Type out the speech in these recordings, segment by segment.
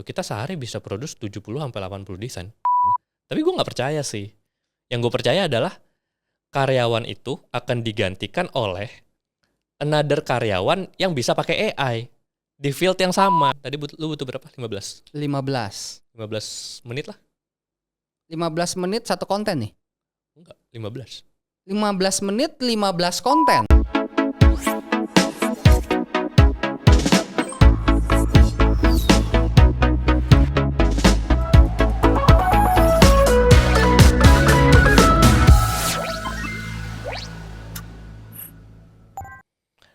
kita sehari bisa produce 70-80 desain. Tapi gue nggak percaya sih. Yang gue percaya adalah karyawan itu akan digantikan oleh another karyawan yang bisa pakai AI di field yang sama. Tadi lu butuh berapa? 15 menit lah. 15 menit satu konten nih? Enggak, 15 menit 15 konten.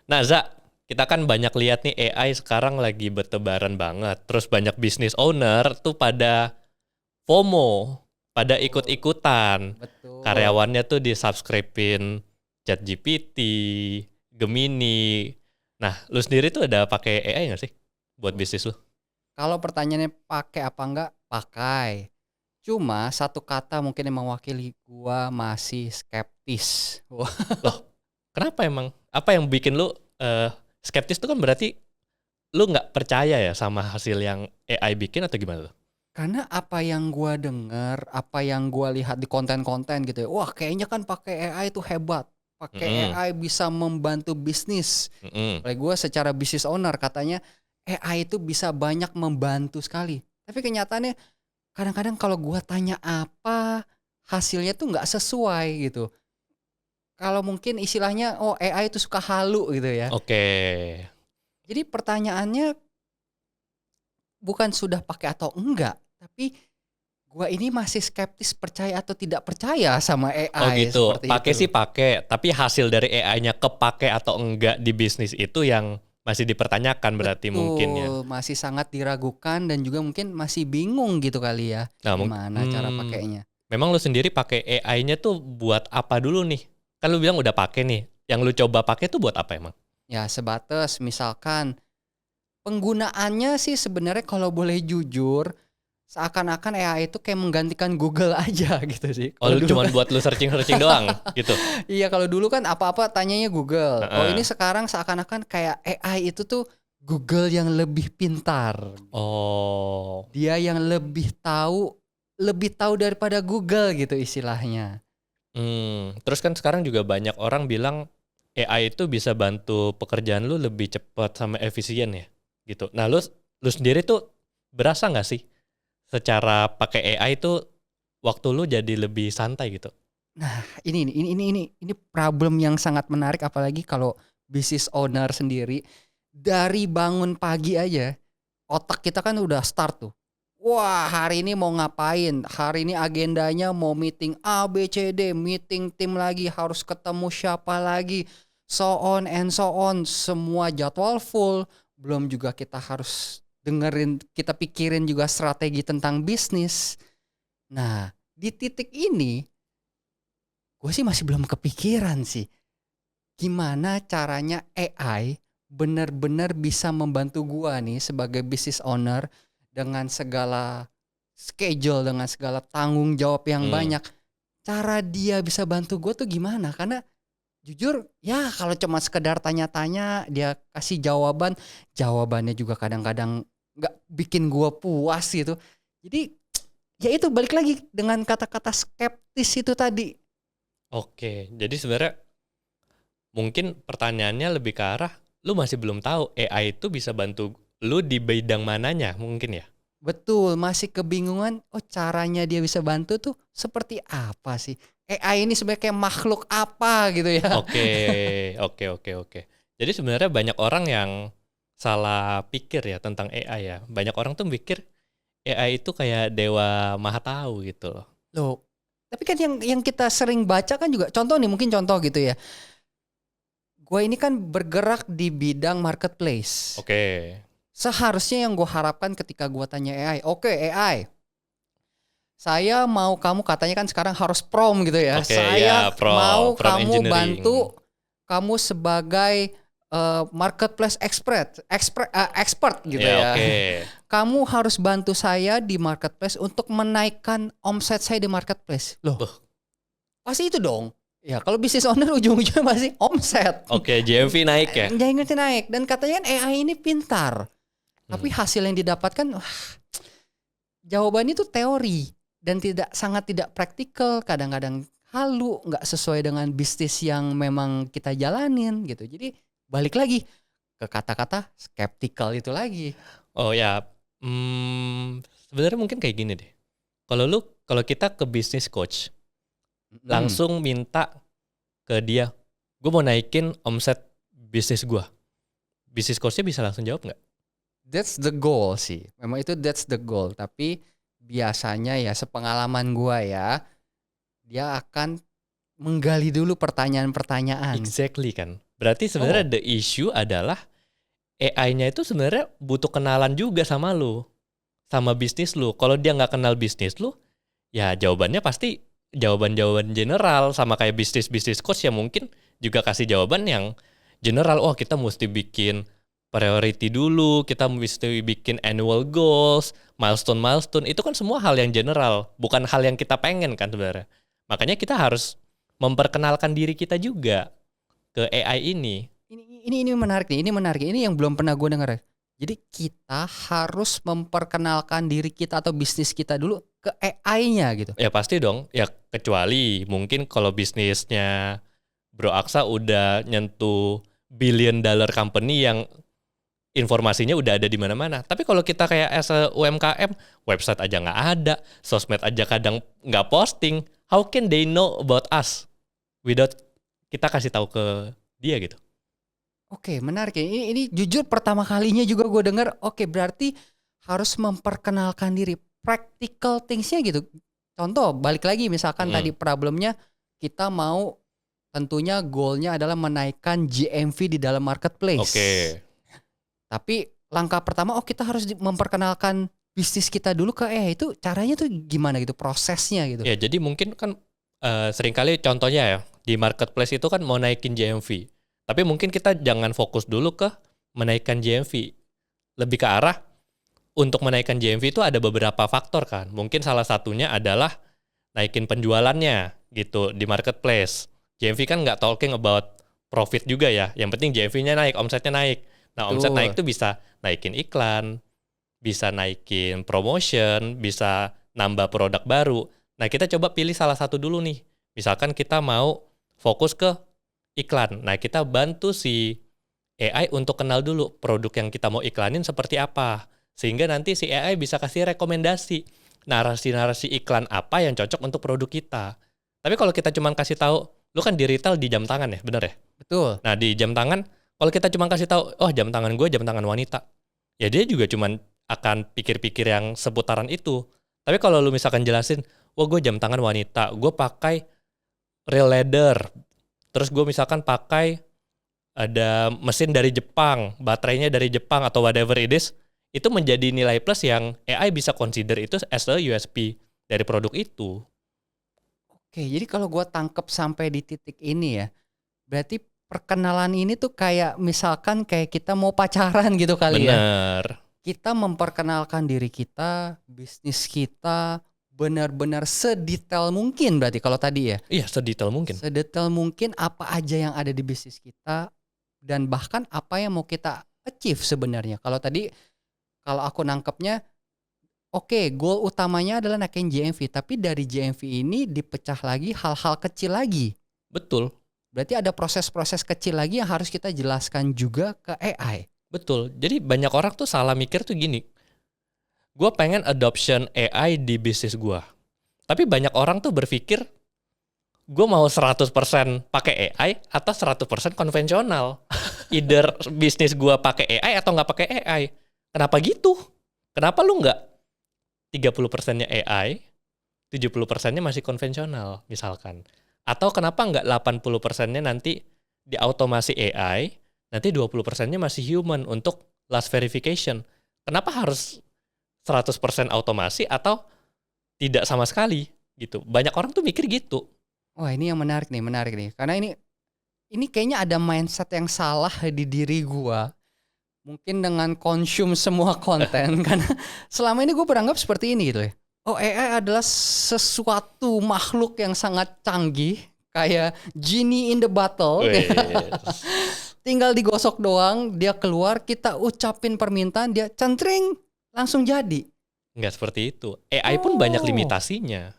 Nah, Za, kita kan banyak lihat nih AI sekarang lagi bertebaran banget. Terus banyak business owner tuh pada FOMO, pada ikut-ikutan. Betul. Karyawannya tuh di-subscribe-in ChatGPT, Gemini. Nah, lu sendiri tuh ada pakai AI nggak sih buat bisnis lu? Kalau pertanyaannya pakai apa enggak? Pakai. Cuma satu kata mungkin yang mewakili gua masih skeptis. Wah. Loh, kenapa emang? Apa yang bikin lu skeptis tuh kan berarti lu nggak percaya ya sama hasil yang AI bikin atau gimana tuh? Karena apa yang gua dengar, apa yang gua lihat di konten-konten gitu ya. Wah, kayaknya kan pakai AI itu hebat. Pakai AI bisa membantu bisnis. Oleh gua secara business owner katanya AI itu bisa banyak membantu sekali. Tapi kenyataannya kadang-kadang kalau gua tanya apa, hasilnya tuh nggak sesuai gitu. Kalau mungkin istilahnya AI itu suka halu gitu ya. Oke. Jadi pertanyaannya bukan sudah pakai atau enggak, tapi gua ini masih skeptis percaya atau tidak percaya sama AI. Oh gitu, seperti pakai itu. sih pakai, tapi hasil dari AI-nya kepake atau enggak di bisnis itu yang masih dipertanyakan berarti mungkin ya. Masih sangat diragukan dan juga mungkin masih bingung gitu kali ya. Nah, gimana cara pakainya. Memang lu sendiri pakai AI-nya tuh buat apa dulu nih? Kan lu bilang udah pakai nih. Yang lu coba pakai tuh buat apa emang? Ya sebatas misalkan penggunaannya sih sebenarnya kalau boleh jujur seakan-akan AI itu kayak menggantikan Google aja gitu sih. Oh, lu cuma buat lu searching doang gitu? Iya, kalau dulu kan apa-apa tanyanya Google. Oh, ini sekarang seakan-akan kayak AI itu tuh Google yang lebih pintar. Oh. Dia yang lebih tahu daripada Google gitu istilahnya. Terus kan sekarang juga banyak orang bilang AI itu bisa bantu pekerjaan lu lebih cepat sama efisien ya, gitu. Nah, lu sendiri tuh berasa nggak sih secara pakai AI itu waktu lu jadi lebih santai gitu? Nah, ini problem yang sangat menarik apalagi kalau business owner sendiri. Dari bangun pagi aja otak kita kan udah start tuh. Wah, hari ini mau ngapain? Hari ini agendanya mau meeting A, B, C, D, meeting tim lagi, harus ketemu siapa lagi, so on and so on. Semua jadwal full. Belum juga kita harus kita pikirin juga strategi tentang bisnis. Nah, di titik ini gue sih masih belum kepikiran sih. Gimana caranya AI benar-benar bisa membantu gue nih sebagai business owner dengan segala schedule, dengan segala tanggung jawab yang banyak. Cara dia bisa bantu gue tuh gimana? Karena jujur ya kalau cuma sekedar tanya-tanya dia kasih jawabannya juga kadang-kadang gak bikin gue puas gitu. Jadi ya itu balik lagi dengan kata-kata skeptis itu tadi. Oke, jadi sebenarnya mungkin pertanyaannya lebih ke arah lu masih belum tahu AI itu bisa bantu lu di bidang mananya mungkin ya? Betul, masih kebingungan caranya dia bisa bantu tuh seperti apa sih? AI ini sebenarnya kayak makhluk apa gitu ya. Oke. Jadi sebenarnya banyak orang yang salah pikir ya tentang AI ya. Banyak orang tuh mikir AI itu kayak dewa maha tahu gitu loh. Loh, tapi kan yang kita sering baca kan juga mungkin contoh gitu ya. Gue ini kan bergerak di bidang marketplace. Oke. Seharusnya yang gue harapkan ketika gue tanya AI, oke AI, saya mau kamu katanya kan sekarang harus prom gitu ya. Oke, Saya ya, prom mau kamu engineering. bantu kamu sebagai marketplace expert gitu ya. Oke. Kamu harus bantu saya di marketplace untuk menaikkan omset saya di marketplace. Loh, pasti itu dong. Ya kalau business owner ujung-ujungnya pasti omset. Oke, GMV naik ya? GMV naik. Dan katanya kan AI ini pintar. Tapi hasil yang didapatkan jawabannya itu teori dan sangat tidak praktikal, kadang-kadang halu, nggak sesuai dengan bisnis yang memang kita jalanin gitu. Jadi balik lagi ke kata-kata skeptical itu lagi. Oh ya, sebenarnya mungkin kayak gini deh. Kalau kita ke bisnis coach, langsung minta ke dia, gue mau naikin omset bisnis gue. Bisnis coachnya bisa langsung jawab nggak? That's the goal sih. Memang itu that's the goal. Tapi biasanya ya sepengalaman gua ya, dia akan menggali dulu pertanyaan-pertanyaan. Exactly kan. Berarti sebenarnya the issue adalah AI-nya itu sebenarnya butuh kenalan juga sama lu, sama bisnis lu. Kalau dia nggak kenal bisnis lu, ya jawabannya pasti jawaban-jawaban general, sama kayak bisnis coach yang mungkin juga kasih jawaban yang general. Oh, kita mesti bikin priority dulu, kita mesti bikin annual goals, milestone. Itu kan semua hal yang general, bukan hal yang kita pengen kan sebenarnya. Makanya kita harus memperkenalkan diri kita juga ke AI ini. Ini menarik nih, ini menarik. Ini yang belum pernah gue dengar. Jadi kita harus memperkenalkan diri kita atau bisnis kita dulu ke AI-nya gitu. Ya pasti dong, ya kecuali mungkin kalau bisnisnya Bro Aksa udah nyentuh billion dollar company yang informasinya udah ada di mana-mana. Tapi kalau kita kayak as a UMKM, website aja nggak ada, sosmed aja kadang nggak posting. How can they know about us without kita kasih tahu ke dia gitu? Oke, menarik ya. Ini jujur pertama kalinya juga gue dengar. Oke, berarti harus memperkenalkan diri. Practical things-nya gitu. Contoh, balik lagi misalkan tadi problemnya kita mau tentunya goalnya adalah menaikkan GMV di dalam marketplace. Oke. Tapi langkah pertama, kita harus memperkenalkan bisnis kita dulu ke itu caranya tuh gimana gitu, prosesnya gitu. Ya jadi mungkin kan seringkali contohnya ya, di marketplace itu kan mau naikin GMV. Tapi mungkin kita jangan fokus dulu ke menaikkan GMV. Lebih ke arah untuk menaikkan GMV itu ada beberapa faktor kan. Mungkin salah satunya adalah naikin penjualannya gitu di marketplace. GMV kan nggak talking about profit juga ya. Yang penting GMV-nya naik, omsetnya naik. Nah, omset naik tuh bisa naikin iklan, bisa naikin promotion, bisa nambah produk baru. Nah, kita coba pilih salah satu dulu nih. Misalkan kita mau fokus ke iklan. Nah, kita bantu si AI untuk kenal dulu produk yang kita mau iklanin seperti apa. Sehingga nanti si AI bisa kasih rekomendasi narasi-narasi iklan apa yang cocok untuk produk kita. Tapi kalau kita cuma kasih tahu, lu kan di retail di jam tangan ya, bener ya? Betul. Nah, di jam tangan, kalau kita cuma kasih tahu, oh jam tangan gue jam tangan wanita, ya dia juga cuma akan pikir-pikir yang seputaran itu. Tapi kalau lu misalkan jelasin, wah gue jam tangan wanita, gue pakai real leather, terus gue misalkan pakai ada mesin dari Jepang, baterainya dari Jepang atau whatever it is, itu menjadi nilai plus yang AI bisa consider itu as a USP dari produk itu. Oke, jadi kalau gue tangkep sampai di titik ini ya, berarti perkenalan ini tuh kayak misalkan kayak kita mau pacaran gitu kali ya. Bener. Kita memperkenalkan diri kita, bisnis kita benar-benar sedetail mungkin berarti kalau tadi ya. Iya, sedetail mungkin. Sedetail mungkin apa aja yang ada di bisnis kita dan bahkan apa yang mau kita achieve sebenarnya. Kalau tadi kalau aku nangkepnya goal utamanya adalah naikin GMV, tapi dari GMV ini dipecah lagi hal-hal kecil lagi. Betul. Berarti ada proses-proses kecil lagi yang harus kita jelaskan juga ke AI. Betul. Jadi banyak orang tuh salah mikir tuh gini. Gue pengen adoption AI di bisnis gue. Tapi banyak orang tuh berpikir gue mau 100% pakai AI atau 100% konvensional. Either bisnis gue pakai AI atau nggak pakai AI. Kenapa gitu? Kenapa lu nggak 30%-nya AI, 70%-nya masih konvensional misalkan? Atau kenapa nggak 80%-nya nanti diautomasi AI, nanti 20%-nya masih human untuk last verification? Kenapa harus 100% automasi atau tidak sama sekali gitu? Banyak orang tuh mikir gitu. Wah, ini yang menarik nih. Karena ini kayaknya ada mindset yang salah di diri gua. Mungkin dengan consume semua konten karena selama ini gue beranggap seperti ini gitu ya. Oh, AI adalah sesuatu makhluk yang sangat canggih kayak genie in the bottle. Tinggal digosok doang, dia keluar, kita ucapin permintaan, dia centring langsung jadi. Nggak seperti itu. AI pun banyak Oh. limitasinya.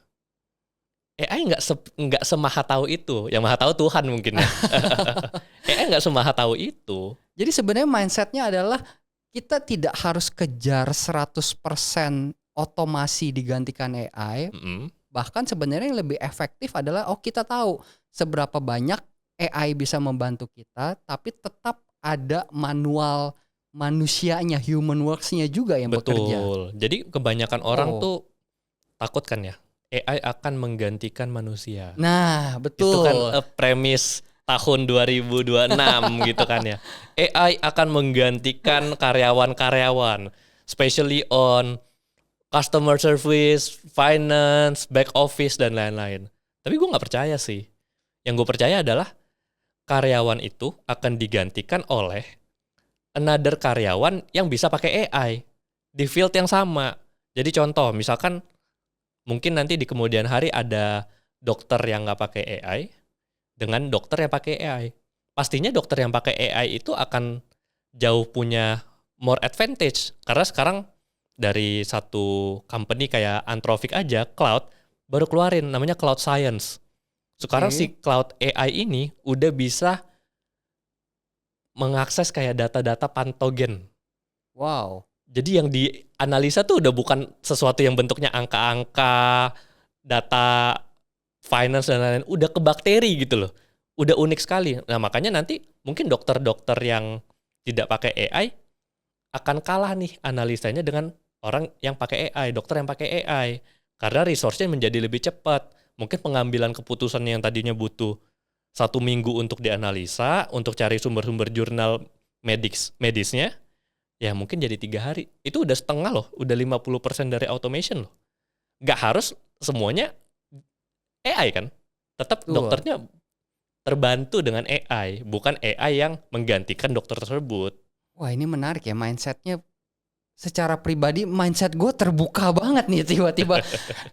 AI nggak semaha tahu itu. Yang maha tahu Tuhan mungkin ya. AI nggak semaha tahu itu. Jadi sebenarnya mindsetnya adalah kita tidak harus kejar 100% otomasi digantikan AI. Mm-mm. Bahkan sebenarnya yang lebih efektif adalah kita tahu seberapa banyak AI bisa membantu kita, tapi tetap ada manual manusianya, human works-nya juga yang bekerja. Betul. Jadi kebanyakan orang Oh. tuh takut kan ya, AI akan menggantikan manusia. Nah, Itu kan betul. premis tahun 2026 gitu kan ya. AI akan menggantikan karyawan-karyawan, especially on customer service, finance, back office, dan lain-lain. Tapi gue nggak percaya sih. Yang gue percaya adalah karyawan itu akan digantikan oleh another karyawan yang bisa pakai AI di field yang sama. Jadi contoh, misalkan mungkin nanti di kemudian hari ada dokter yang nggak pakai AI dengan dokter yang pakai AI. Pastinya dokter yang pakai AI itu akan jauh punya more advantage. Karena sekarang dari satu company kayak Anthropic aja, cloud, baru keluarin namanya Cloud Science. Sekarang Oke. si Cloud AI ini udah bisa mengakses kayak data-data pantogen. Wow. Jadi yang dianalisa tuh udah bukan sesuatu yang bentuknya angka-angka, data finance dan lain-lain, udah ke bakteri gitu loh. Udah unik sekali. Nah, makanya nanti mungkin dokter-dokter yang tidak pakai AI akan kalah nih analisanya dengan orang yang pakai AI, dokter yang pakai AI. Karena resource-nya menjadi lebih cepat. Mungkin pengambilan keputusan yang tadinya butuh 1 minggu untuk dianalisa, untuk cari sumber-sumber jurnal medisnya, ya mungkin jadi 3 hari. Itu udah setengah loh, udah 50% dari automation loh. Nggak harus semuanya AI kan. Tetap Betul. dokternya terbantu dengan AI, bukan AI yang menggantikan dokter tersebut. Wah, ini menarik ya mindsetnya. Secara pribadi mindset gue terbuka banget nih tiba-tiba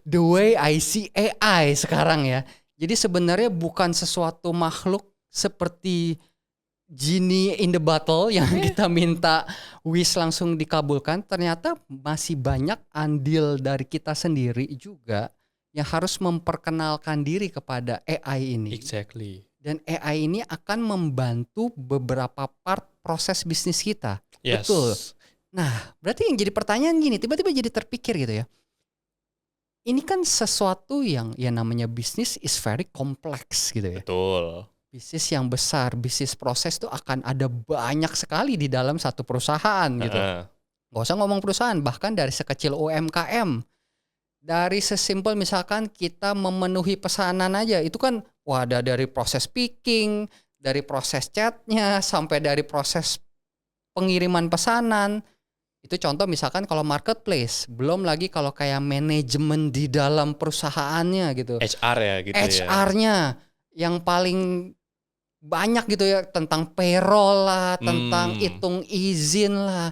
the way I see AI sekarang ya. Jadi sebenarnya bukan sesuatu makhluk seperti genie in the bottle yang kita minta wish langsung dikabulkan. Ternyata masih banyak andil dari kita sendiri juga yang harus memperkenalkan diri kepada AI ini. Exactly. Dan AI ini akan membantu beberapa part proses bisnis kita. Yes. Betul. Nah, berarti yang jadi pertanyaan gini, tiba-tiba jadi terpikir gitu ya. Ini kan sesuatu yang ya namanya bisnis is very complex gitu ya. Betul. Bisnis yang besar, bisnis proses tuh akan ada banyak sekali di dalam satu perusahaan gitu. Gak usah ngomong perusahaan, bahkan dari sekecil UMKM. Dari sesimpel misalkan kita memenuhi pesanan aja, itu kan wah ada dari proses picking, dari proses chatnya, sampai dari proses pengiriman pesanan. Itu contoh misalkan kalau marketplace, belum lagi kalau kayak manajemen di dalam perusahaannya gitu. HR ya gitu ya. HR-nya yang paling banyak gitu ya, tentang payroll lah, tentang hitung izin lah.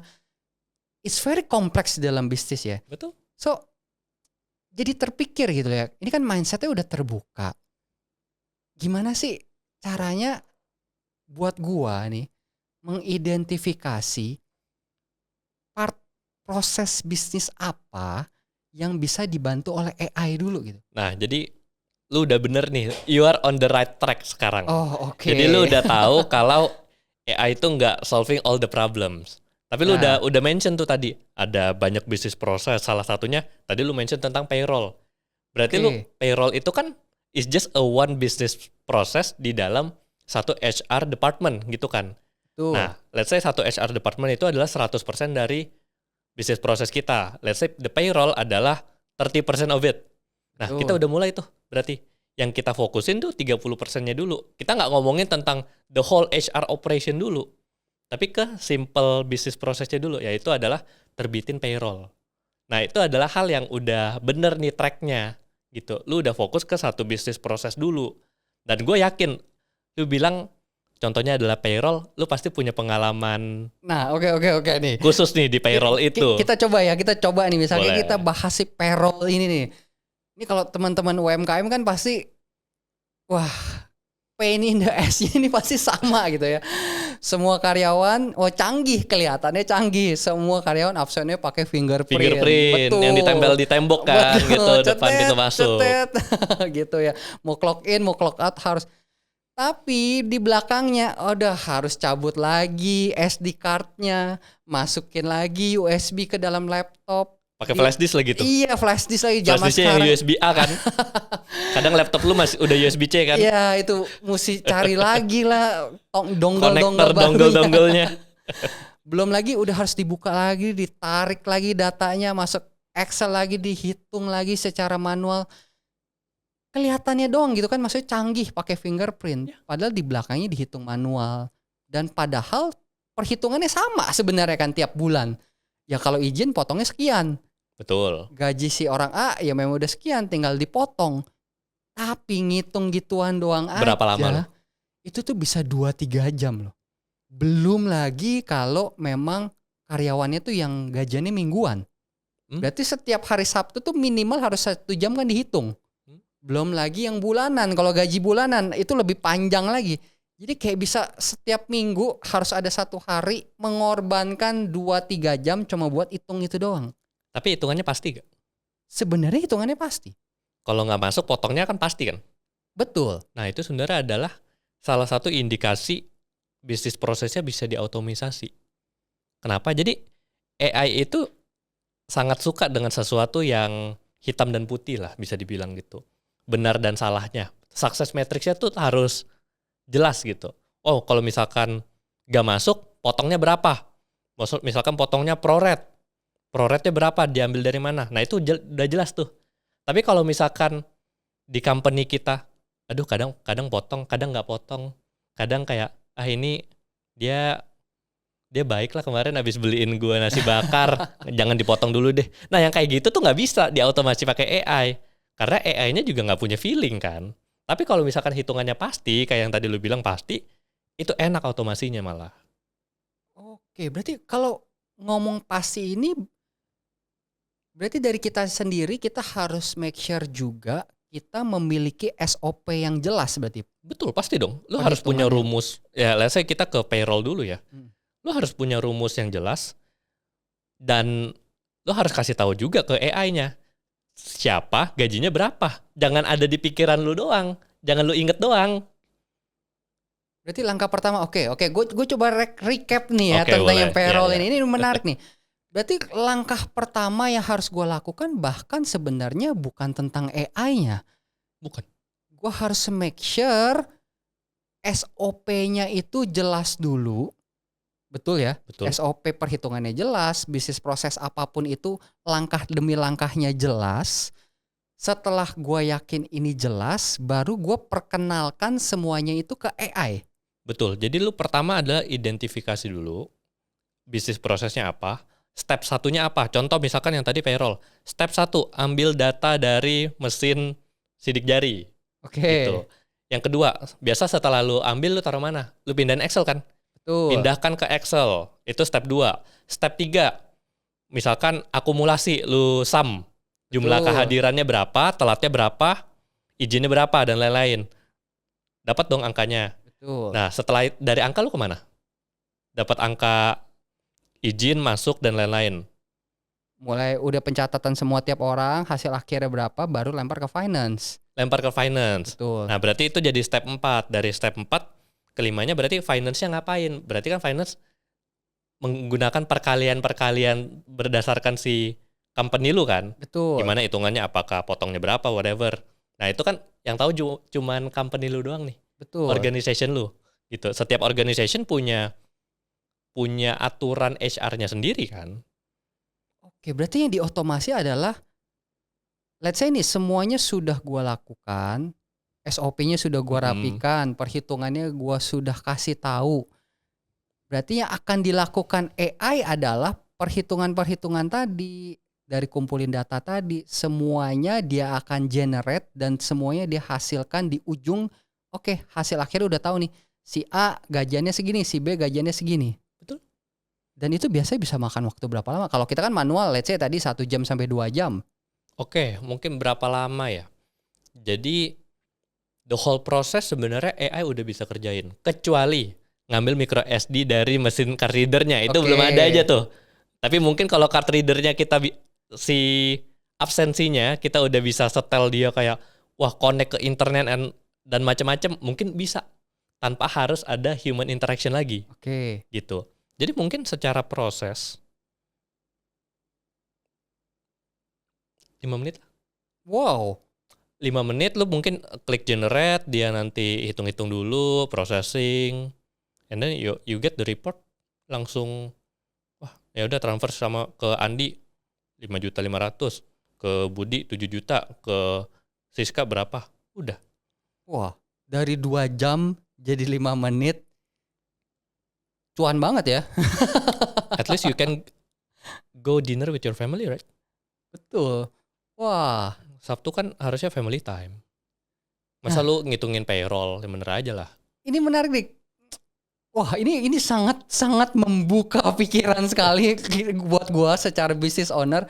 It's very complex dalam bisnis ya. Betul. So, jadi terpikir gitu ya, ini kan mindsetnya udah terbuka. Gimana sih caranya buat gua nih mengidentifikasi part proses bisnis apa yang bisa dibantu oleh AI dulu gitu. Nah, jadi lu udah bener nih, you are on the right track sekarang. Oh, oke. Jadi lu udah tahu kalau AI itu nggak solving all the problems. Tapi lu udah mention tuh tadi, ada banyak bisnis proses, salah satunya tadi lu mention tentang payroll. Berarti lu payroll itu kan is just a one business process di dalam satu HR department gitu kan. Tuh. Nah, let's say satu HR department itu adalah 100% dari bisnis proses kita. Let's say the payroll adalah 30% of it. Nah, kita udah mulai tuh. Berarti yang kita fokusin tuh 30%-nya dulu. Kita nggak ngomongin tentang the whole HR operation dulu. Tapi ke simple bisnis prosesnya dulu. Yaitu adalah terbitin payroll. Nah, itu adalah hal yang udah bener nih tracknya. Gitu. Lu udah fokus ke satu bisnis proses dulu. Dan gue yakin, lu bilang contohnya adalah payroll, lu pasti punya pengalaman. Nah, oke nih. Khusus nih di payroll itu. Kita coba nih misalnya kita bahas si payroll ini nih. Ini kalau teman-teman UMKM kan pasti wah pain in the ass-nya ini pasti sama gitu ya. Semua karyawan, canggih, kelihatannya canggih. Semua karyawan absennya pakai fingerprint. Fingerprint yang ditempel di tembok kan gitu depan pintu masuk. Cetet, gitu ya. Mau clock in, mau clock out harus. Tapi di belakangnya udah harus cabut lagi SD card-nya, masukin lagi USB ke dalam laptop. Pakai flash disk lagi tuh. Iya, flash disk lagi Flash zaman disknya yang sekarang. USB A kan. Kadang laptop lu masih udah USB-C kan. Iya, itu mesti cari lagi lah Konektor dongle-dongle dongle-dongle-nya. Belum lagi udah harus dibuka lagi, ditarik lagi datanya, masuk Excel lagi, dihitung lagi secara manual. Kelihatannya doang gitu kan, maksudnya canggih pakai fingerprint. Padahal di belakangnya dihitung manual. Dan padahal perhitungannya sama sebenarnya kan tiap bulan. Ya kalau izin potongnya sekian. Betul. Gaji si orang A ya memang udah sekian, tinggal dipotong. Tapi ngitung gituan doang Berapa aja, lama lo? itu tuh bisa 2-3 jam loh. Belum lagi kalau memang karyawannya tuh yang gajiannya mingguan. Berarti setiap hari Sabtu tuh minimal harus 1 jam kan dihitung. Belum lagi yang bulanan. Kalau gaji bulanan itu lebih panjang lagi. Jadi kayak bisa setiap minggu harus ada 1 hari mengorbankan 2-3 jam cuma buat hitung itu doang. Tapi hitungannya pasti gak? Sebenarnya hitungannya pasti. Kalau nggak masuk potongnya kan pasti kan? Betul. Nah itu sebenarnya adalah salah satu indikasi bisnis prosesnya bisa diautomisasi. Kenapa? Jadi AI itu sangat suka dengan sesuatu yang hitam dan putih lah, bisa dibilang gitu. Benar dan salahnya. Success matrix-nya tuh harus jelas gitu. Oh kalau misalkan nggak masuk, potongnya berapa? Misalkan potongnya proret. Proretnya berapa? Diambil dari mana? Nah itu udah jelas tuh. Tapi kalau misalkan di company kita, aduh kadang potong, kadang nggak potong, kadang kayak ini dia baik lah kemarin habis beliin gue nasi bakar, jangan dipotong dulu deh. Nah yang kayak gitu tuh nggak bisa diotomasi pakai AI, karena AI-nya juga nggak punya feeling kan. Tapi kalau misalkan hitungannya pasti, kayak yang tadi lu bilang pasti, itu enak otomasinya malah. Oke, berarti kalau ngomong pasti ini, berarti dari kita sendiri kita harus make sure juga kita memiliki SOP yang jelas berarti. Betul, pasti dong. Lu harus punya rumus. Ya, let's say kita ke payroll dulu ya. Lu harus punya rumus yang jelas. Dan lu harus kasih tahu juga ke AI-nya. Siapa, gajinya berapa. Jangan ada di pikiran lu doang. Jangan lu inget doang. Berarti langkah pertama, oke. Gue coba recap nih ya Oke, tentang boleh. yang payroll Iya. ini menarik nih. Berarti langkah pertama yang harus gue lakukan bahkan sebenarnya bukan tentang AI-nya. Bukan. Gue harus make sure SOP-nya itu jelas dulu. Betul ya? Betul. SOP perhitungannya jelas, bisnis proses apapun itu langkah demi langkahnya jelas. Setelah gue yakin ini jelas, baru gue perkenalkan semuanya itu ke AI. Betul. Jadi lu pertama adalah identifikasi dulu bisnis prosesnya apa. Step satunya apa? Contoh misalkan yang tadi payroll. Step 1, ambil data dari mesin sidik jari. Oke. Gitu. Yang kedua, biasa setelah lu ambil lu taruh mana? Lu pindahin Excel kan? Betul. Pindahkan ke Excel. Itu step 2. Step 3, misalkan akumulasi, lu sum. Jumlah kehadirannya berapa, telatnya berapa, izinnya berapa, dan lain-lain. Dapat dong angkanya. Betul. Nah, setelah dari angka lu kemana? Dapat angka izin, masuk, dan lain-lain. Mulai udah pencatatan semua tiap orang, hasil akhirnya berapa, baru lempar ke finance. Lempar ke finance. Betul. Nah, berarti itu jadi step 4. Dari step 4 ke 5-nya berarti finance-nya ngapain? Berarti kan finance menggunakan perkalian-perkalian berdasarkan si company lu kan? Betul. Gimana hitungannya, apakah potongnya berapa, whatever. Nah, itu kan yang tahu cuman company lu doang nih. Betul. Organization lu. Gitu. Setiap organization punya aturan HR-nya sendiri kan? Oke, berarti yang diotomasi adalah let's say nih semuanya sudah gua lakukan, SOP-nya sudah gua rapikan, perhitungannya gua sudah kasih tahu. Berarti yang akan dilakukan AI adalah perhitungan-perhitungan tadi, dari kumpulin data tadi, semuanya dia akan generate dan semuanya dia hasilkan di ujung. Oke, hasil akhirnya udah tahu nih, si A gajiannya segini, si B gajiannya segini. Betul. Dan itu biasanya bisa makan waktu berapa lama? Kalau kita kan manual, let's say tadi 1 jam sampai 2 jam. Oke, mungkin berapa lama ya? Jadi The whole process sebenarnya AI udah bisa kerjain. Kecuali ngambil micro SD dari mesin card readernya. Itu Oke. belum ada aja tuh. Tapi mungkin kalau card readernya kita si absensinya kita udah bisa setel dia kayak wah connect ke internet dan macam-macam, mungkin bisa tanpa harus ada human interaction lagi Oke. gitu. Jadi mungkin secara proses 5 menit. Wow. 5 menit lu mungkin klik generate, dia nanti hitung-hitung dulu, processing, and then you get the report langsung. Wah, ya udah transfer sama ke Andi 5.500.000, ke Budi 7 juta, ke Siska berapa? Udah. Wah, dari 2 jam jadi 5 menit. Cuan banget ya. At least you can go dinner with your family, right? Betul. Wah, Sabtu kan harusnya family time. Masa lu ngitungin payroll, ya bener aja lah. ini menarik nih. Wah, ini sangat membuka pikiran sekali buat gua secara business owner.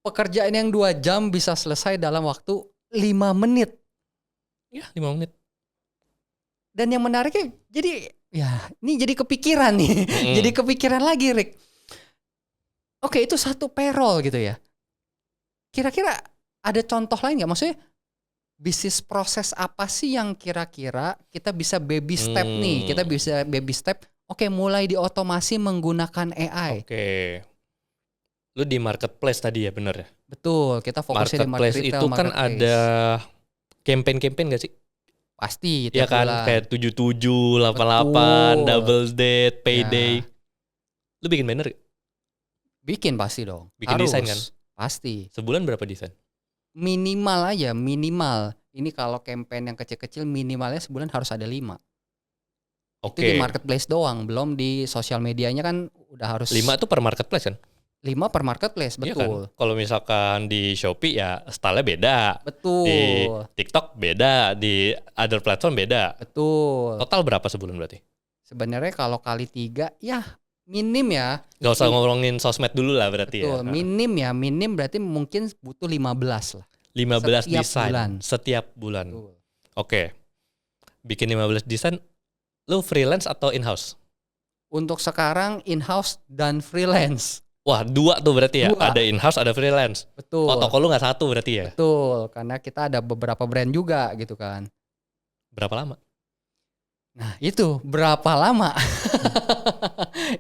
Pekerjaan yang 2 jam bisa selesai dalam waktu 5 menit. Ya, 5 menit. Dan yang menariknya jadi ya ini jadi kepikiran nih. Jadi kepikiran lagi, Rick. Oke, itu satu payroll gitu ya. Kira-kira ada contoh lain nggak? Maksudnya bisnis proses apa sih yang kira-kira kita bisa baby step nih? Kita bisa baby step. Oke, mulai diotomasi menggunakan AI. Oke. Lu di marketplace tadi ya, bener ya? Betul, kita fokusnya di market Marketplace retail, itu kan marketplace. ada campaign gak sih? Pasti Iya tiap kan, bulan. kayak 77, 88, Betul. double date, payday. Ya. Lu bikin banner gak? Bikin pasti dong. Bikin Harus. desain kan? Pasti. Sebulan berapa desain? Minimal aja, minimal. Ini kalau campaign yang kecil-kecil minimalnya sebulan harus ada 5. Itu di Oke. marketplace doang, belum di sosial medianya kan udah harus 5 tuh per marketplace kan? 5 per marketplace, Iya kan? betul. Kalau misalkan di Shopee ya style-nya beda. Betul. Di TikTok beda, di other platform beda. Betul. Total berapa sebulan berarti? Sebenarnya kalau kali 3 ya minim ya. Gak usah ngomongin sosmed dulu lah berarti Betul, ya. minim berarti mungkin butuh 15 lah. 15 Setiap desain bulan. setiap bulan. Betul. Oke. Bikin 15 desain, lu freelance atau in-house? Untuk sekarang in-house dan freelance. Wah, 2 tuh berarti ya. 2. Ada in-house, ada freelance. Betul. Oh, toko lu gak 1 berarti ya? Betul, karena kita ada beberapa brand juga gitu kan. Berapa lama? Nah itu berapa lama?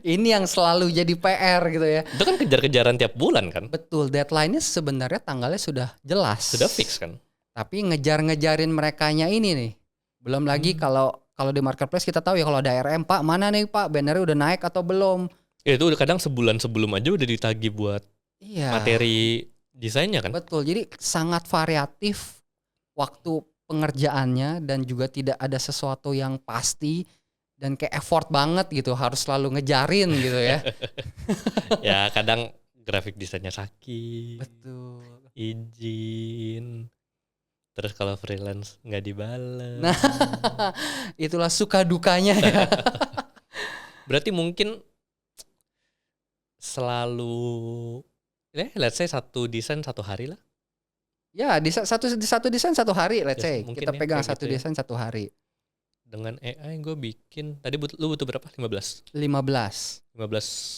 Ini yang selalu jadi PR gitu ya. Itu kan kejar-kejaran tiap bulan kan? Betul, deadline-nya sebenarnya tanggalnya sudah jelas. Sudah fix kan? Tapi ngejar-ngejarin merekanya ini nih. Belum lagi kalau di marketplace kita tahu ya kalau ada RM, Pak, mana nih Pak, bannernya udah naik atau belum? Ya, itu udah kadang sebulan sebelum aja udah ditagih buat Iya. materi desainnya kan? Betul. Jadi sangat variatif waktu pengerjaannya dan juga tidak ada sesuatu yang pasti dan kayak effort banget gitu, harus selalu ngejarin gitu ya. Ya kadang grafik desainnya sakit, Betul. izin, terus kalau freelance nggak dibales. Nah, itulah suka dukanya ya. Berarti mungkin selalu, let's say satu desain 1 hari lah. Ya, di satu desain 1 hari, let's say. Mungkin Kita ya, pegang kayak satu gitu ya. desain 1 hari. Dengan AI gue bikin, tadi lu butuh berapa? 15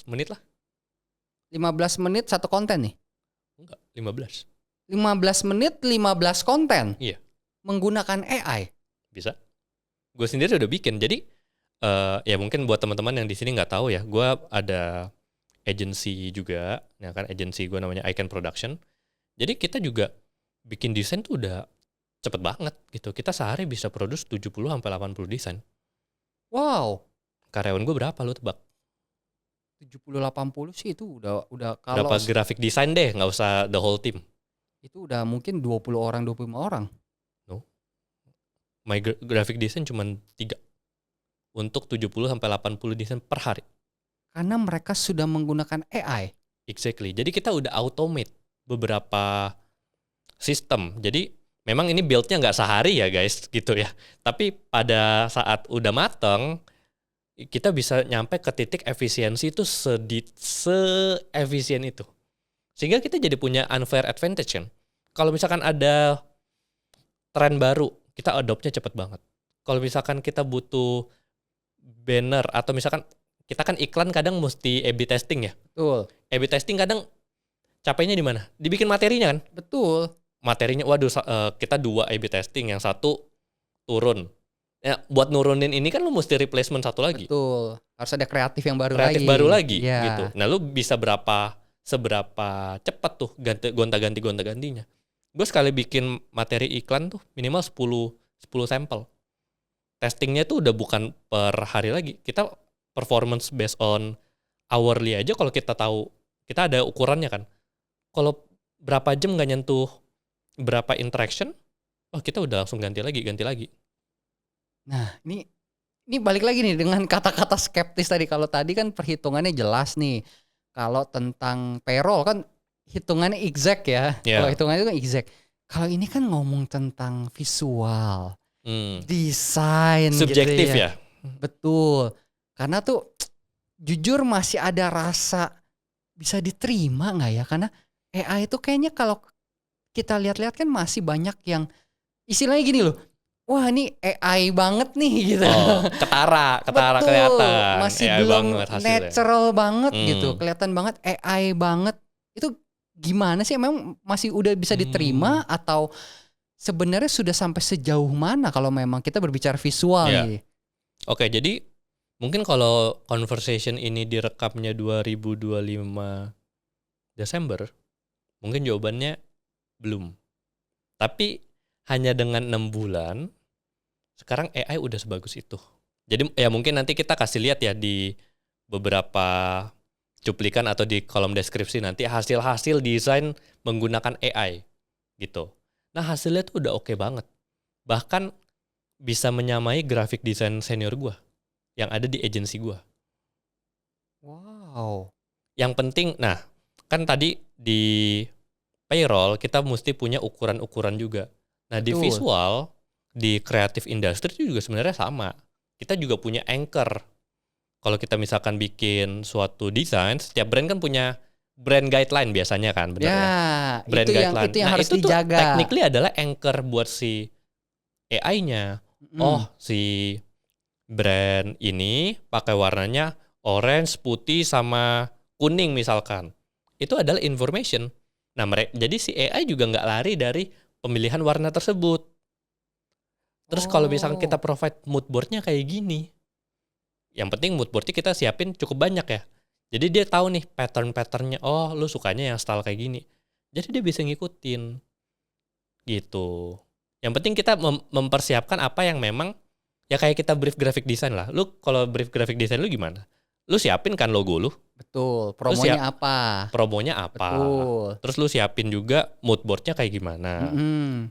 menit lah? 15 menit satu konten nih. Enggak, 15. 15 menit 15 konten. Iya. Menggunakan AI. Bisa. Gue sendiri udah bikin. Jadi ya mungkin buat teman-teman yang di sini nggak tahu ya, gue ada agency juga. Ya kan, agency gue namanya Icon Production. Jadi kita juga bikin desain tuh udah cepet banget gitu. Kita sehari bisa produce 70-80 desain. Wow. Karyawan gue berapa lu tebak? 70-80 sih itu udah kalau Berapa graphic design deh, nggak usah the whole team. itu udah mungkin 20 orang 25 orang. No. My graphic design cuma 3. Untuk 70-80 desain per hari. Karena mereka sudah menggunakan AI. Exactly. Jadi kita udah automate beberapa sistem. Jadi memang ini build-nya nggak sehari ya guys gitu ya. Tapi pada saat udah mateng, kita bisa nyampe ke titik efisiensi itu se-efisien itu. Sehingga kita jadi punya unfair advantage kan. Kalau misalkan ada tren baru, kita adopt-nya cepet banget. Kalau misalkan kita butuh banner atau misalkan kita kan iklan kadang mesti A/B testing ya. Betul. A/B testing kadang capeknya di mana? Dibikin materinya kan? Betul. Materinya waduh kita 2 A/B testing, yang satu turun. Ya, buat nurunin ini kan lu mesti replacement satu lagi. Betul. Harus ada kreatif yang baru Kreatif lagi. baru lagi Iya. gitu. Nah, lu bisa seberapa cepat tuh gonta-gantinya. Gue sekali bikin materi iklan tuh minimal 10 sampel. Testingnya tuh udah bukan per hari lagi. Kita performance based on hourly aja, kalau kita tahu, kita ada ukurannya kan. Kalau berapa jam nggak nyentuh berapa interaction, kita udah langsung ganti lagi. Nah, ini balik lagi nih dengan kata-kata skeptis tadi. Kalau tadi kan perhitungannya jelas nih. Kalau tentang payroll kan hitungannya exact ya. Yeah. Kalau hitungannya itu kan exact. Kalau ini kan ngomong tentang visual, desain subjektif gitu ya. Betul. Karena tuh jujur masih ada rasa bisa diterima nggak ya? Karena AI itu kayaknya kalau kita lihat-lihat kan masih banyak yang istilahnya gini loh. Wah, ini AI banget nih gitu. Ketara Betul, kelihatan. masih AI belum banget hasilnya. natural banget gitu. Kelihatan banget AI banget. Itu gimana sih, memang masih udah bisa diterima atau sebenarnya sudah sampai sejauh mana kalau memang kita berbicara visual nih? Oke, jadi mungkin kalau conversation ini direkamnya 2025 Desember, mungkin jawabannya belum. Tapi hanya dengan 6 bulan, sekarang AI udah sebagus itu. Jadi ya mungkin nanti kita kasih lihat ya di beberapa cuplikan atau di kolom deskripsi nanti hasil-hasil desain menggunakan AI gitu. Nah, hasilnya tuh udah oke banget. Bahkan bisa menyamai grafik desain senior gua yang ada di agensi gua. Wow. Yang penting, nah kan tadi di payroll kita mesti punya ukuran-ukuran juga. Nah, di visual, di creative industry itu juga sebenarnya sama. Kita juga punya anchor. Kalau kita misalkan bikin suatu desain, setiap brand kan punya brand guideline biasanya kan, benar ya? Brand guideline. Itu yang harus itu dijaga. Tuh technically adalah anchor buat si AI-nya. Oh, si brand ini pakai warnanya orange, putih, sama kuning misalkan. Itu adalah information. Nah, jadi si AI juga nggak lari dari pemilihan warna tersebut. Terus kalau misalkan kita provide mood board-nya kayak gini, yang penting mood board-nya kita siapin cukup banyak ya. Jadi dia tahu nih pattern-patternnya, oh lu sukanya yang style kayak gini. Jadi dia bisa ngikutin. Gitu. Yang penting kita mempersiapkan apa yang memang, ya kayak kita brief graphic design lah. Lu kalau brief graphic design lu gimana? Lu siapin kan logo lu? Betul. Promonya apa? Betul. Terus lu siapin juga mood board-nya kayak gimana?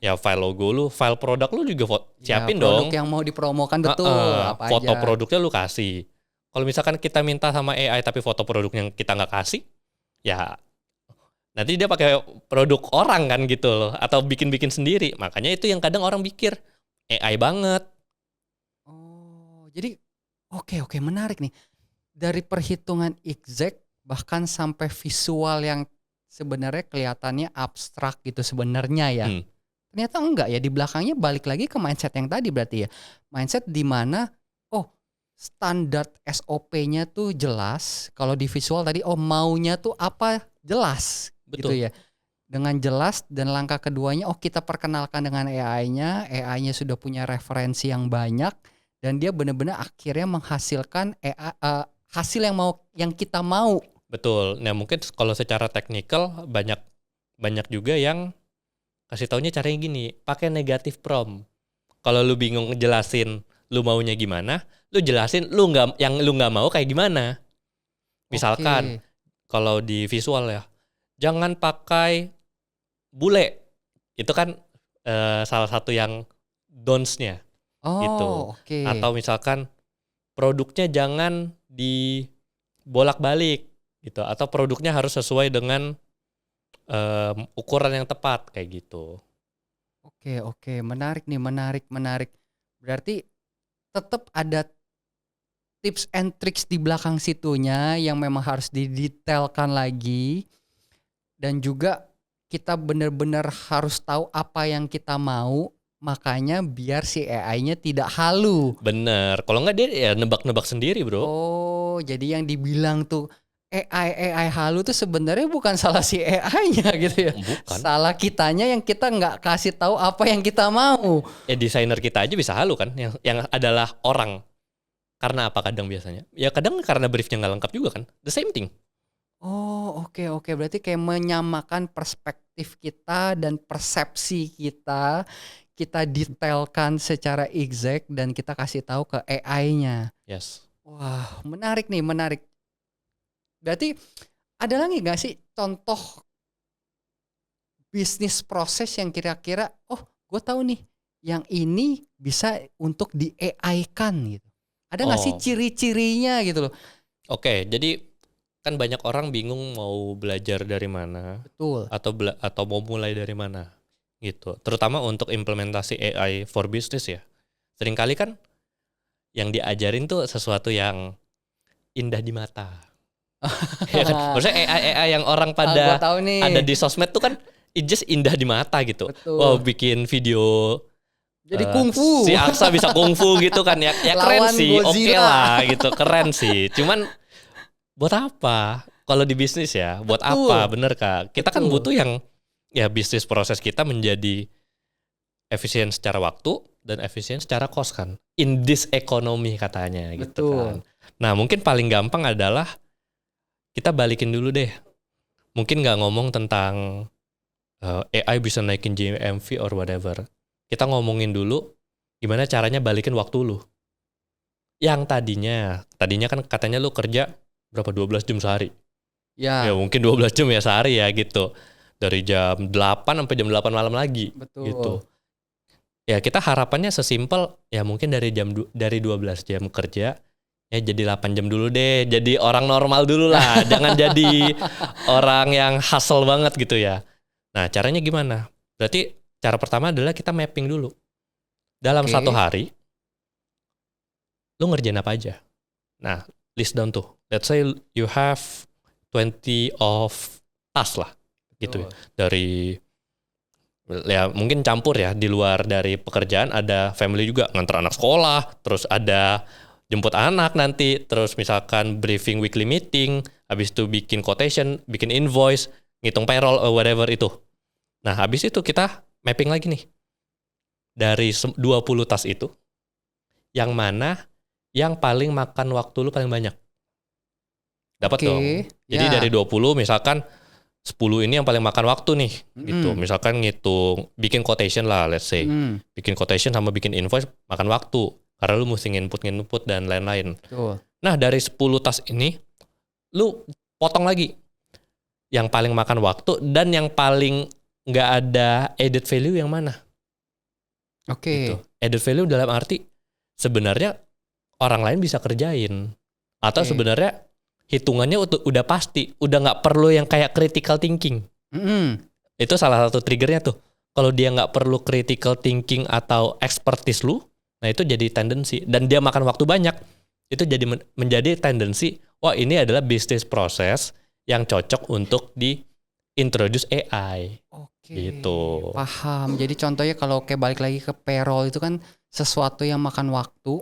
Ya file logo lu, file produk lu juga siapin dong. Produk yang mau dipromokan betul. Apa foto aja. produknya lu kasih. Kalau misalkan kita minta sama AI tapi foto produk yang kita nggak kasih, ya nanti dia pakai produk orang kan gitu loh, atau bikin-bikin sendiri. Makanya itu yang kadang orang pikir AI banget. Oh, jadi oke, menarik nih. Dari perhitungan exact bahkan sampai visual yang sebenarnya kelihatannya abstrak gitu sebenarnya ya. Ternyata enggak ya, di belakangnya balik lagi ke mindset yang tadi berarti ya. Mindset di mana standar SOP-nya tuh jelas. Kalau di visual tadi maunya tuh apa jelas. Betul. Gitu ya. Dengan jelas, dan langkah keduanya kita perkenalkan dengan AI-nya. AI-nya sudah punya referensi yang banyak dan dia benar-benar akhirnya menghasilkan hasil yang kita mau. Betul. Nah, mungkin kalau secara teknikal banyak juga yang kasih taunya caranya gini, pakai negative prompt. Kalau lu bingung ngejelasin lu maunya gimana, lu jelasin yang lu nggak mau kayak gimana. Misalkan kalau di visual ya, jangan pakai bule. Itu kan salah satu yang don'ts-nya. Gitu. Atau misalkan produknya jangan dibolak-balik gitu, atau produknya harus sesuai dengan ukuran yang tepat kayak gitu. Oke, menarik nih, menarik. Berarti tetap ada tips and tricks di belakang situnya yang memang harus didetailkan lagi, dan juga kita benar-benar harus tahu apa yang kita mau makanya biar si AI-nya tidak halu. Bener. Kalau nggak dia ya nebak-nebak sendiri, bro. Oh, jadi yang dibilang tuh AI halu tuh sebenarnya bukan salah si AI-nya gitu ya. Bukan. Salah kitanya yang kita nggak kasih tahu apa yang kita mau. Desainer kita aja bisa halu kan, yang adalah orang. Karena apa kadang biasanya? Ya kadang karena briefnya nggak lengkap juga kan. The same thing. Oh, oke. Berarti kayak menyamakan perspektif kita dan persepsi kita detailkan secara exact dan kita kasih tahu ke AI-nya. Yes. Wah, menarik nih, menarik. Berarti ada lagi nggak sih contoh bisnis proses yang kira-kira, oh gue tahu nih, yang ini bisa untuk di AI-kan gitu. Ada nggak sih Oh. ciri-cirinya gitu loh? Oke, jadi kan banyak orang bingung mau belajar dari mana Betul. atau mau mulai dari mana gitu. Terutama untuk implementasi AI for business ya. Seringkali kan yang diajarin tuh sesuatu yang indah di mata. Ya kan? Maksudnya AI yang orang Gua pada tahu nih. ada di sosmed tuh kan it just indah di mata gitu. Betul. Wow, bikin video Jadi kungfu. si Aksa bisa kungfu gitu kan ya. Ya keren Lawan sih, oke Godzilla. lah gitu, keren sih. Cuman buat apa? Kalau di bisnis ya, buat Betul. apa? Bener Kak? Kita kan Betul. butuh yang ya bisnis proses kita menjadi efisien secara waktu dan efisien secara cost kan. In this economy katanya gitu Betul. kan. Nah mungkin paling gampang adalah kita balikin dulu deh. Mungkin nggak ngomong tentang AI bisa naikin GMV or whatever. Kita ngomongin dulu gimana caranya balikin waktu lu. Yang tadinya kan katanya lu kerja berapa 12 jam sehari. Ya Ya, mungkin 12 jam ya sehari ya gitu. Dari jam 8 sampai jam 8 malam lagi betul. gitu. Ya kita harapannya sesimpel ya mungkin dari 12 jam kerja ya jadi 8 jam dulu deh. Jadi orang normal dulu lah. Jangan jadi orang yang hustle banget gitu ya. Nah caranya gimana? Berarti cara pertama adalah kita mapping dulu. Dalam Oke. satu hari, lu ngerjain apa aja? Nah, list down tuh. Let's say you have 20 of task lah. Gitu ya. Dari ya mungkin campur ya, di luar dari pekerjaan ada family juga, nganter anak sekolah, terus ada jemput anak nanti, terus misalkan briefing weekly meeting, habis itu bikin quotation, bikin invoice, ngitung payroll or whatever itu. Nah, habis itu kita mapping lagi nih. Dari 20 task itu, yang mana yang paling makan waktu lu paling banyak. Dapat Oke, dong. Jadi ya. dari 20 misalkan 10 ini yang paling makan waktu nih gitu. Mm-mm. Misalkan ngitung bikin quotation lah let's say. Mm, Bikin quotation sama bikin invoice makan waktu karena lu mesti nginput dan lain-lain. betul. Nah, dari 10 task ini lu potong lagi yang paling makan waktu dan yang paling nggak ada added value yang mana Oke. gitu. Added value dalam arti sebenarnya orang lain bisa kerjain atau Oke. sebenarnya hitungannya udah pasti, udah nggak perlu yang kayak critical thinking. Mm-mm. Itu salah satu triggernya tuh. Kalau dia nggak perlu critical thinking atau expertise lu, nah itu jadi tendensi. Dan dia makan waktu banyak, itu jadi menjadi tendensi, wah ini adalah bisnis proses yang cocok untuk di introduce AI. Oke. Gitu. Paham. Jadi contohnya kalau kayak balik lagi ke payroll itu kan sesuatu yang makan waktu,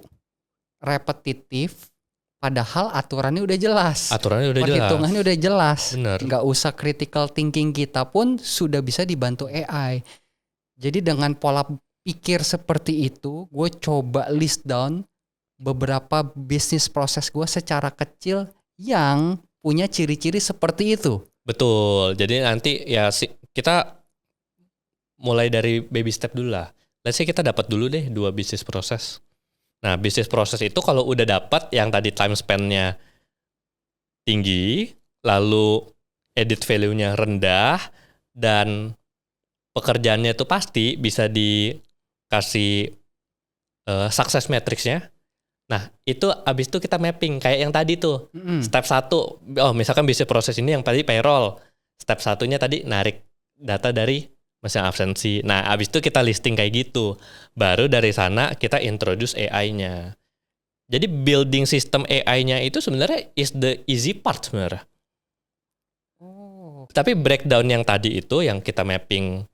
repetitif, padahal aturannya udah jelas. Aturannya udah jelas. Perhitungannya udah jelas. Bener. Nggak usah critical thinking kita pun sudah bisa dibantu AI. Jadi dengan pola pikir seperti itu, gue coba list down beberapa bisnis proses gue secara kecil yang punya ciri-ciri seperti itu. Betul. Jadi nanti ya kita mulai dari baby step dulu lah. Let's say kita dapat dulu deh 2 bisnis proses. Nah, bisnis proses itu kalau udah dapat yang tadi time span-nya tinggi, lalu edit value-nya rendah, dan pekerjaannya itu pasti bisa dikasih success matrix-nya. Nah, itu abis itu kita mapping kayak yang tadi tuh. Mm-mm. Step 1, misalkan bisnis proses ini yang tadi payroll. Step 1-nya tadi narik data dari mesin absensi. Nah, abis itu kita listing kayak gitu. Baru dari sana kita introduce AI-nya. Jadi building sistem AI-nya itu sebenarnya is the easy part sebenarnya. Oh. Tapi breakdown yang tadi itu yang kita mapping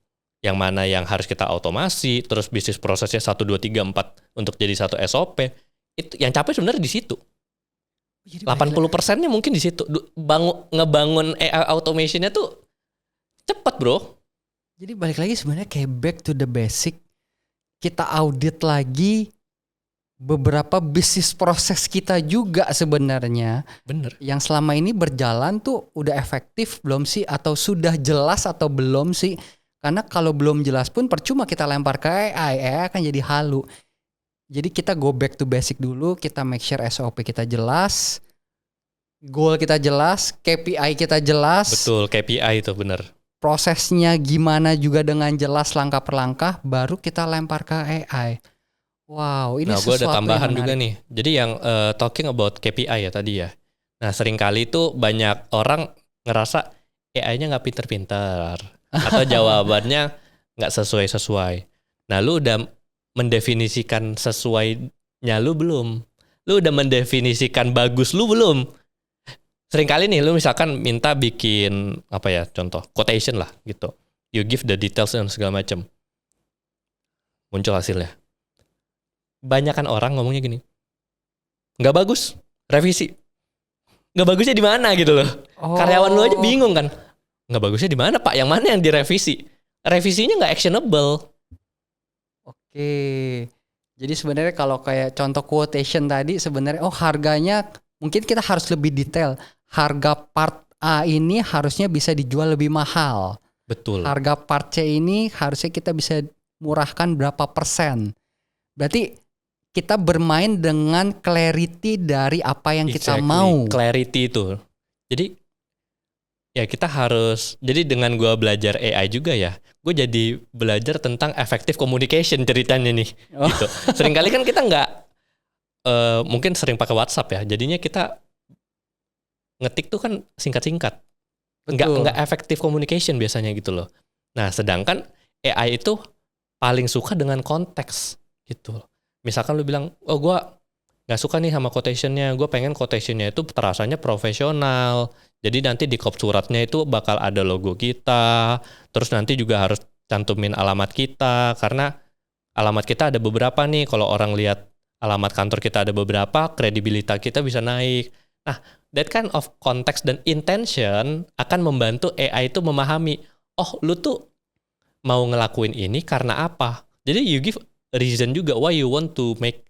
yang mana yang harus kita otomasi, terus bisnis prosesnya 1, 2, 3, 4 untuk jadi satu SOP. Itu yang capek sebenarnya di situ. Jadi 80%-nya mungkin di situ. Ngebangun AI automation-nya tuh cepet, bro. Jadi balik lagi sebenarnya kayak back to the basic. Kita audit lagi beberapa bisnis proses kita juga sebenarnya. Bener. Yang selama ini berjalan tuh udah efektif belum sih? Atau sudah jelas atau belum sih? Karena kalau belum jelas pun percuma kita lempar ke AI akan jadi halu. Jadi kita go back to basic dulu, kita make sure SOP kita jelas, goal kita jelas, KPI kita jelas. Betul, KPI itu bener. Prosesnya gimana juga dengan jelas langkah per langkah, baru kita lempar ke AI. Wow, ini Nah, gue sesuatu ada tambahan yang juga menarik. nih. Jadi yang talking about KPI ya tadi ya. Nah, seringkali tuh banyak orang ngerasa AI-nya nggak pinter-pinter. Atau jawabannya nggak sesuai-sesuai. Nah, lu udah mendefinisikan sesuainya lu belum? Lu udah mendefinisikan bagus lu belum? Seringkali nih lu misalkan minta bikin apa ya, contoh quotation lah gitu. You give the details dan segala macam. Muncul hasilnya. Banyakan orang ngomongnya gini, nggak bagus, revisi. Nggak bagusnya di mana gitu loh. Karyawan lu aja bingung kan, nggak bagusnya di mana pak? Yang mana yang direvisi? Revisinya nggak actionable. Oke. Jadi sebenarnya kalau kayak contoh quotation tadi sebenarnya harganya mungkin kita harus lebih detail. Harga part A ini harusnya bisa dijual lebih mahal. Betul. Harga part C ini harusnya kita bisa murahkan berapa persen. Berarti kita bermain dengan clarity dari apa yang kita mau. Clarity itu. Jadi ya kita harus, jadi dengan gue belajar AI juga ya, gue jadi belajar tentang effective communication ceritanya nih. Gitu. Seringkali kan kita nggak, mungkin sering pakai WhatsApp ya, jadinya kita ngetik tuh kan singkat-singkat. Nggak effective communication biasanya gitu loh. Nah sedangkan AI itu paling suka dengan konteks gitu. Misalkan lu bilang, oh gue nggak suka nih sama quotation-nya, gue pengen quotation-nya itu terasanya profesional. Jadi nanti di kop suratnya itu bakal ada logo kita, terus nanti juga harus cantumin alamat kita, karena alamat kita ada beberapa nih, kalau orang lihat alamat kantor kita ada beberapa, kredibilitas kita bisa naik. Nah, that kind of context dan intention akan membantu AI itu memahami, oh lu tuh mau ngelakuin ini karena apa. Jadi you give reason juga why you want to make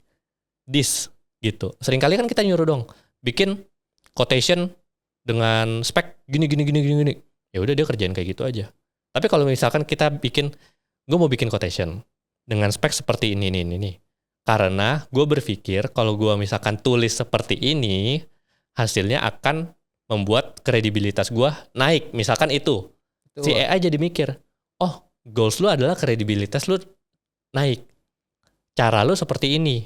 this gitu. Seringkali kan kita nyuruh dong bikin quotation dengan spek gini. Ya udah dia kerjain kayak gitu aja. Tapi kalau misalkan kita bikin, gue mau bikin quotation dengan spek seperti ini. Karena gue berpikir kalau gue misalkan tulis seperti ini, hasilnya akan membuat kredibilitas gue naik. Misalkan itu. Si AI jadi mikir, oh goals lu adalah kredibilitas lu naik. Cara lu seperti ini.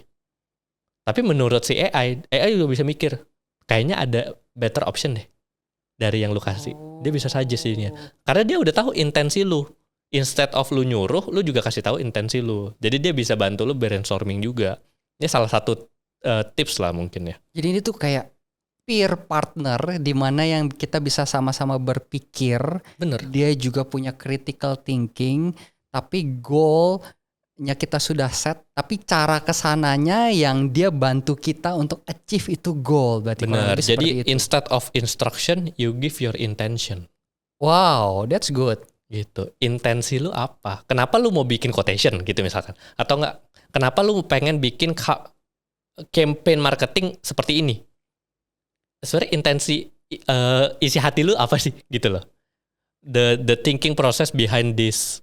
Tapi menurut si AI juga bisa mikir, kayaknya ada better option deh dari yang lu kasih. Dia bisa suggest jadinya. Karena dia udah tahu intensi lu. Instead of lu nyuruh, lu juga kasih tahu intensi lu. Jadi dia bisa bantu lu brainstorming juga. Ini salah satu tips lah mungkin ya. Jadi ini tuh kayak peer partner di mana yang kita bisa sama-sama berpikir. Bener. Dia juga punya critical thinking, tapi goalnya kita sudah set, tapi cara kesananya yang dia bantu kita untuk achieve itu goal. Berarti bener. Jadi instead of instruction, you give your intention. Wow, that's good. Gitu. Intensi lu apa? Kenapa lu mau bikin quotation gitu misalkan? Atau enggak? Kenapa lu pengen bikin campaign marketing seperti ini? Sebenarnya intensi isi hati lu apa sih gitu loh. The thinking process behind this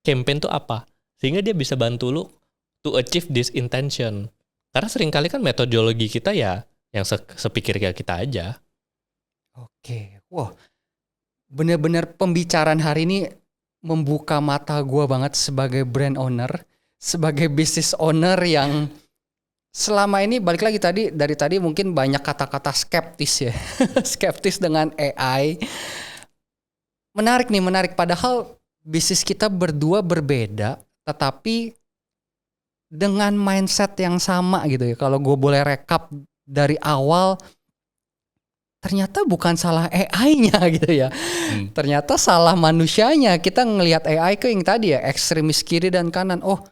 campaign tuh apa? Sehingga dia bisa bantu lu to achieve this intention. Karena seringkali kan metodologi kita ya yang sepikir kita aja. Oke. Wah. Bener-bener pembicaraan hari ini membuka mata gue banget sebagai brand owner, sebagai business owner yang selama ini balik lagi dari tadi mungkin banyak kata-kata skeptis ya. Skeptis dengan AI. Menarik. Padahal bisnis kita berdua berbeda, tetapi dengan mindset yang sama gitu ya. Kalau gue boleh rekap dari awal, ternyata bukan salah AI-nya gitu ya. Hmm. Ternyata salah manusianya. Kita ngelihat AI ke yang tadi ya, ekstremis kiri dan kanan. Oh,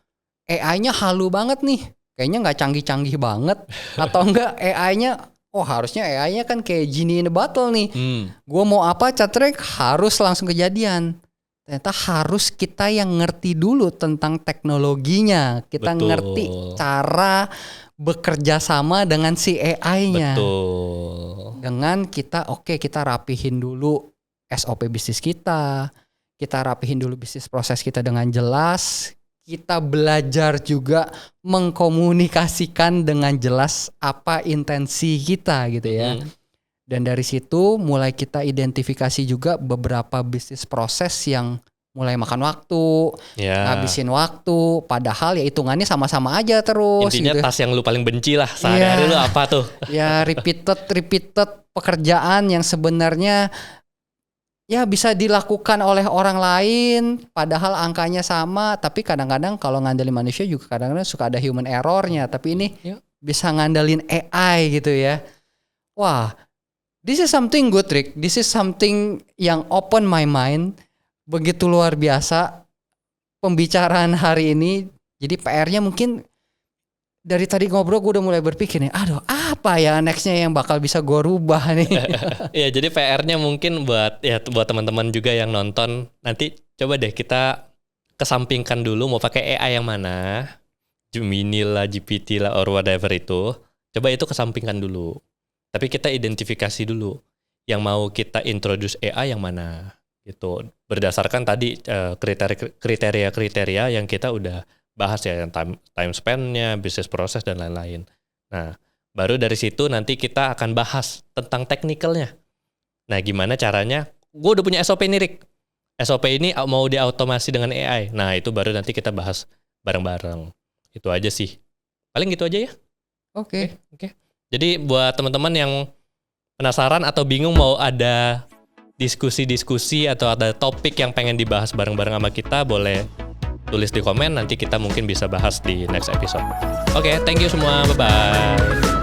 AI-nya halu banget nih. Kayaknya nggak canggih-canggih banget. Atau enggak AI-nya, oh harusnya AI-nya kan kayak genie in a bottle nih. Gue mau apa catrek harus langsung kejadian. Ternyata harus kita yang ngerti dulu tentang teknologinya. Kita Betul. ngerti cara bekerja sama dengan si AI-nya. Betul. Dengan kita kita rapihin dulu SOP bisnis kita rapihin dulu bisnis proses kita dengan jelas, kita belajar juga mengkomunikasikan dengan jelas apa intensi kita gitu ya. Dan dari situ mulai kita identifikasi juga beberapa bisnis proses yang mulai makan waktu, ngabisin waktu, padahal ya hitungannya sama-sama aja terus. Intinya gitu. task yang lu paling benci lah sehari-hari lu apa tuh? Ya repeated pekerjaan yang sebenarnya ya bisa dilakukan oleh orang lain, padahal angkanya sama, tapi kadang-kadang kalau ngandelin manusia juga kadang-kadang suka ada human errornya, tapi ini bisa ngandelin AI gitu ya. Wah, this is something good, Rick. This is something yang open my mind. Begitu luar biasa pembicaraan hari ini. Jadi PR-nya mungkin dari tadi ngobrol gue udah mulai berpikir nih, aduh apa ya nextnya yang bakal bisa gue rubah nih. Ya jadi PR-nya mungkin buat teman-teman juga yang nonton, nanti coba deh kita kesampingkan dulu mau pakai AI yang mana, Gemini lah, GPT lah, or whatever itu, coba itu kesampingkan dulu. Tapi kita identifikasi dulu yang mau kita introduce AI yang mana gitu, berdasarkan tadi kriteria-kriteria yang kita udah bahas ya, yang time span-nya, bisnis proses dan lain-lain. Nah, baru dari situ nanti kita akan bahas tentang teknikalnya. Nah, gimana caranya? Gue udah punya SOP nih, Rick. SOP ini mau diautomasi dengan AI. Nah, itu baru nanti kita bahas bareng-bareng. Itu aja sih. Paling gitu aja ya. Oke. Jadi buat teman-teman yang penasaran atau bingung mau ada diskusi-diskusi atau ada topik yang pengen dibahas bareng-bareng sama kita, boleh tulis di komen, nanti kita mungkin bisa bahas di next episode. Oke, thank you semua, bye-bye.